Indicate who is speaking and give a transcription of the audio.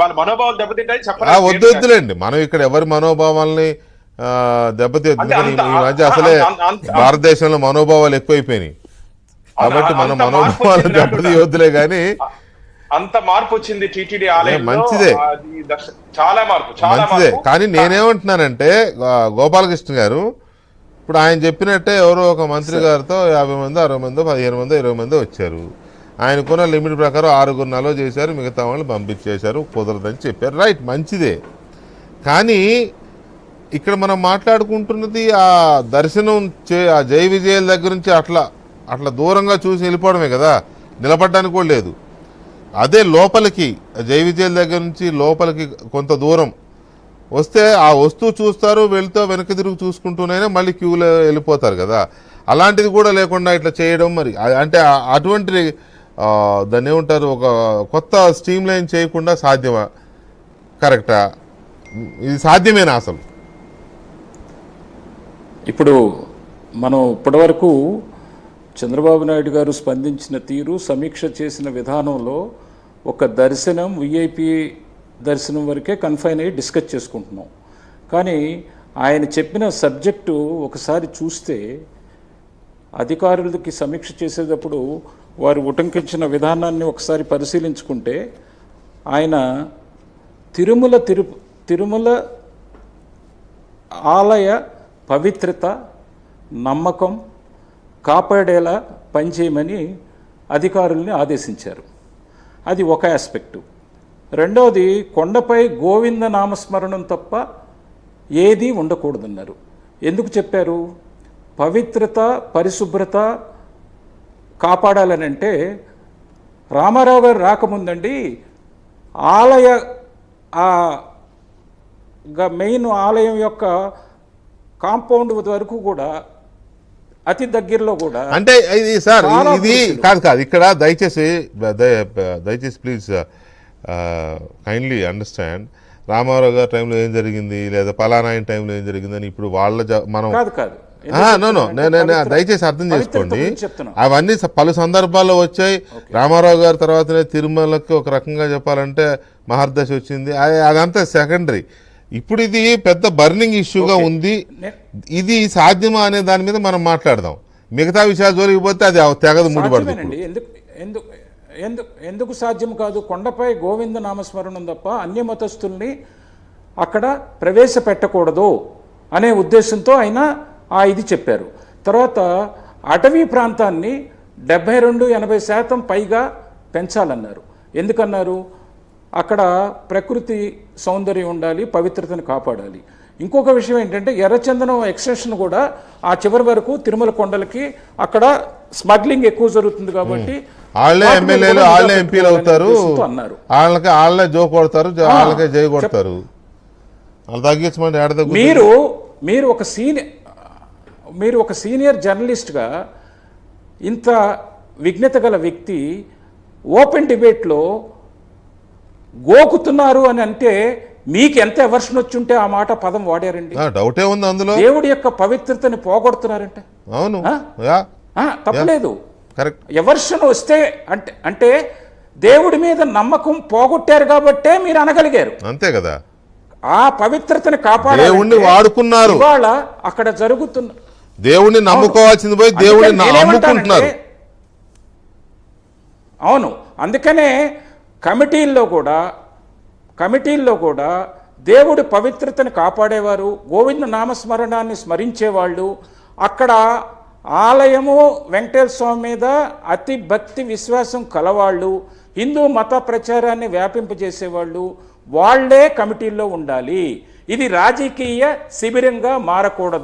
Speaker 1: వాళ్ళ మనోభావాలు దెబ్బతింటాయని చెప్పలేదు.
Speaker 2: వద్దులేండి, మనం ఇక్కడ ఎవరి మనోభావాల్ని దెబ్బతింది. ఈ మధ్య అసలే భారతదేశంలో మనోభావాలు ఎక్కువైపోయినాయి కాబట్టి మన మనోభావాలు దెబ్బతీయొద్దులే గానీ
Speaker 1: అంత మార్పు వచ్చింది టీటీడీ ఆలయం.
Speaker 2: మంచిదే,
Speaker 1: చాలా మార్పు,
Speaker 2: మంచిదే. కానీ నేనేమంటున్నానంటే గోపాలకృష్ణ గారు, ఇప్పుడు ఆయన చెప్పినట్టే ఎవరో ఒక మంత్రి గారితో 50 మంది 60 మంది 15 మంది 20 మంది వచ్చారు. ఆయనకున్న లిమిట్ ప్రకారం 6 అలో చేశారు, మిగతా వాళ్ళు పంపించేశారు, కుదరదని చెప్పారు. రైట్, మంచిదే. కానీ ఇక్కడ మనం మాట్లాడుకుంటున్నది ఆ దర్శనం ఆ జై విజయాల దగ్గర నుంచి అట్లా దూరంగా చూసి వెళ్ళిపోవడమే కదా, నిలబడడానికి కూడా లేదు. అదే లోపలికి జై విజయాల దగ్గర నుంచి లోపలికి కొంత దూరం వస్తే ఆ వస్తువు చూస్తారు, వెళ్తూ వెనక్కి తిరిగి చూసుకుంటూనే మళ్ళీ క్యూలో వెళ్ళిపోతారు కదా. అలాంటిది కూడా లేకుండా ఇట్లా చేయడం, మరి అంటే అటువంటి దాన్ని ఏమంటారు, ఒక కొత్త స్ట్రీమ్ లైన్ చేయకుండా సాధ్యమా? కరెక్టా? ఇది సాధ్యమేనా అసలు?
Speaker 3: ఇప్పుడు మనం ఇప్పటివరకు చంద్రబాబు నాయుడు గారు స్పందించిన తీరు, సమీక్ష చేసిన విధానంలో ఒక దర్శనం, విఐపి దర్శనం వరకే కన్ఫైన్ అయ్యి డిస్కస్ చేసుకుంటున్నాం. కానీ ఆయన చెప్పిన సబ్జెక్టు ఒకసారి చూస్తే, అధికారులకి సమీక్ష చేసేటప్పుడు వారు ఉటంకించిన విధానాన్ని ఒకసారి పరిశీలించుకుంటే, ఆయన తిరుమల ఆలయ పవిత్రత, నమ్మకం కాపాడేలా పనిచేయమని అధికారుల్ని ఆదేశించారు. అది ఒక ఆస్పెక్టు. రెండవది, కొండపై గోవింద నామస్మరణం తప్ప ఏదీ ఉండకూడదన్నారు. ఎందుకు చెప్పారు? పవిత్రత, పరిశుభ్రత కాపాడాలనంటే, రామారావు గారు రాకముందండి మెయిన్ ఆలయం యొక్క కాంపౌండ్ వరకు కూడా, అతి దగ్గరలో కూడా,
Speaker 2: అంటే ఇది సార్ ఇది కాదు ఇక్కడ దయచేసి ప్లీజ్ కైండ్లీ అండర్స్టాండ్. రామారావు గారి టైంలో ఏం జరిగింది, లేదా పలానా ఆయన టైంలో ఏం జరిగిందని ఇప్పుడు మనం దయచేసి అర్థం చేసుకోండి. అవన్నీ పలు సందర్భాల్లో వచ్చాయి. రామారావు గారి తర్వాతనే తిరుమలకి ఒక రకంగా చెప్పాలంటే మహర్దశ వచ్చింది, అదంతా సెకండరీ. ఇప్పుడు ఇది పెద్ద బర్నింగ్ ఇష్యూగా ఉంది. ఇది సాధ్యమా అనే దాని మీద మనం మాట్లాడదాం. మిగతా విషయాలు జరిగిపోతే అది తెగదు ముడిపడుతుంది.
Speaker 3: ఎందుకు సాధ్యం కాదు? కొండపై గోవింద నామస్మరణం తప్ప అన్య మతస్థుల్ని అక్కడ ప్రవేశపెట్టకూడదు అనే ఉద్దేశంతో ఆయన ఇది చెప్పారు. తర్వాత అటవీ ప్రాంతాన్ని 72-80% పైగా పెంచాలన్నారు. ఎందుకన్నారు? అక్కడ ప్రకృతి సౌందర్యం ఉండాలి, పవిత్రతను కాపాడాలి. ఇంకొక విషయం ఏంటంటే, ఎర్రచందనం ఎక్స్టెన్షన్ కూడా ఆ చివరి వరకు తిరుమల కొండలకి అక్కడ స్మగ్లింగ్ ఎక్కువ జరుగుతుంది కాబట్టి
Speaker 2: వాళ్ళే ఎమ్మెల్యేలు, వాళ్ళే ఎంపీలు అవుతారు అన్నారు. వాళ్ళే జో కొడతారు, వాళ్ళకే జై కొడతారు.
Speaker 3: మీరు ఒక సీనియర్ జర్నలిస్ట్గా ఇంత విఘ్నత గల వ్యక్తి ఓపెన్ డిబేట్లో గోకుతున్నారు అని అంటే, మీకు ఎంత ఎవర్షన్ వచ్చుంటే ఆ మాట పదం వాడారండి.
Speaker 2: డౌటే ఉంది అందులో.
Speaker 3: దేవుడి యొక్క పవిత్రతని పోగొడుతున్నారంటే
Speaker 2: అవును,
Speaker 3: తప్పలేదు. ఎవర్షన్ వస్తే అంటే దేవుడి మీద నమ్మకం పోగొట్టారు కాబట్టే మీరు అనగలిగారు, అంతే కదా. ఆ పవిత్రతని కాపాడాలని వాడుకున్నారు. ఇవాళ అక్కడ జరుగుతున్న
Speaker 2: దేవుడిని నమ్ముకోవాల్సింది పోయి దేవుడిని నమ్ముకుంటున్నారు.
Speaker 3: అవును, అందుకనే కమిటీల్లో కూడా దేవుడి పవిత్రతను కాపాడేవారు, గోవింద నామస్మరణాన్ని స్మరించేవాళ్ళు, అక్కడ ఆలయము వెంకటేశ్వర స్వామి మీద అతి భక్తి విశ్వాసం కలవాళ్ళు, హిందూ మత ప్రచారాన్ని వ్యాపింపజేసేవాళ్ళు, వాళ్లే కమిటీల్లో ఉండాలి. ఇది రాజకీయ శిబిరంగా మారకూడదు.